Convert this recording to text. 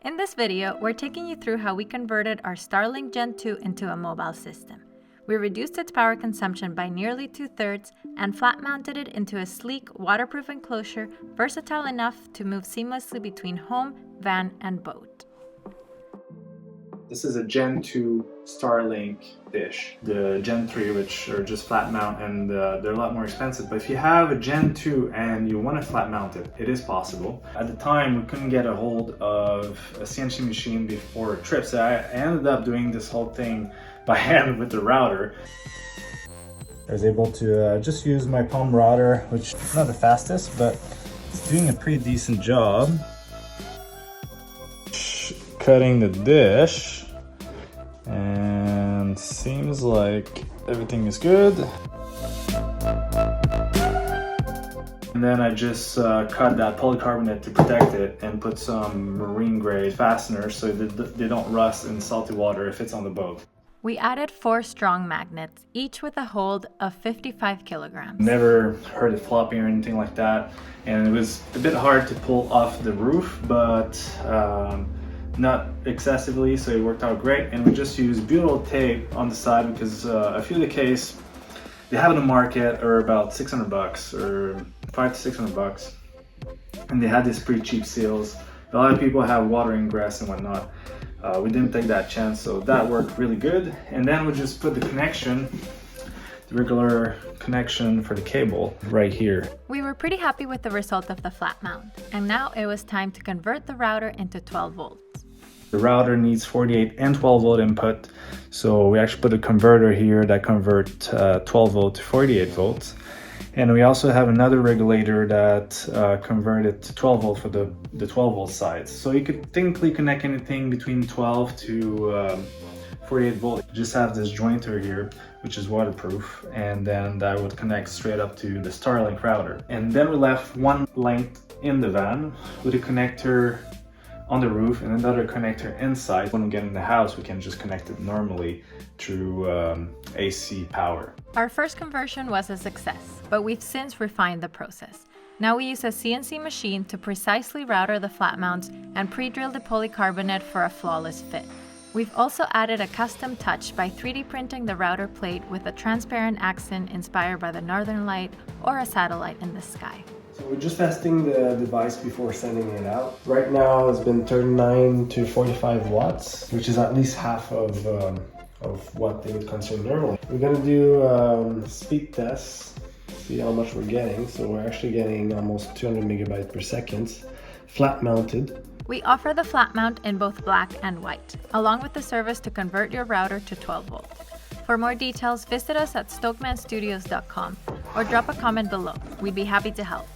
In this video, we're taking you through how we converted our Starlink Gen 2 into a mobile system. We reduced its power consumption by nearly 2/3 and flat-mounted it into a sleek, waterproof enclosure, versatile enough to move seamlessly between home, van, and boat. This is a Gen 2 Starlink dish. The Gen 3, which are just flat mount, and they're a lot more expensive. But if you have a Gen 2 and you want to flat mount it, it is possible. At the time, we couldn't get a hold of a CNC machine before a trip, so I ended up doing this whole thing by hand with the router. I was able to just use my palm router, which is not the fastest, but it's doing a pretty decent job. Cutting the dish, and seems like everything is good. And then I just cut that polycarbonate to protect it and put some marine grade fasteners so that they don't rust in salty water if it's on the boat. We added 4 strong magnets, each with a hold of 55 kilograms. Never heard it flopping or anything like that, and it was a bit hard to pull off the roof, but not excessively, so it worked out great. And we just used butyl tape on the side because a few of the case they have in the market are about $600 or $500 to $600, and they had these pretty cheap seals. A lot of people have water ingress and whatnot. We didn't take that chance, so that worked really good. And then we just put the connection, the regular connection for the cable right here. We were pretty happy with the result of the flat mount, and now it was time to convert the router into 12 volts. The router needs 48 and 12 volt input, so we actually put a converter here that converts 12 volt to 48 volts. And we also have another regulator that converted to 12 volt for the 12 volt sides. So you could technically connect anything between 12 to 48 volt. You just have this jointer here, which is waterproof, and then that would connect straight up to the Starlink router. And then we left one length in the van with a connector on the roof and another connector inside. When we get in the house, we can just connect it normally through AC power. Our first conversion was a success, but we've since refined the process. Now we use a CNC machine to precisely router the flat mounts and pre-drill the polycarbonate for a flawless fit. We've also added a custom touch by 3D printing the router plate with a transparent accent inspired by the northern light or a satellite in the sky. So we're just testing the device before sending it out. Right now it's been 39 to 45 watts, which is at least half of what they would consider normally. We're gonna do speed tests, see how much we're getting. So we're actually getting almost 200 megabytes per second, flat mounted. We offer the flat mount in both black and white, along with the service to convert your router to 12 volt. For more details, visit us at stokemanstudios.com or drop a comment below. We'd be happy to help.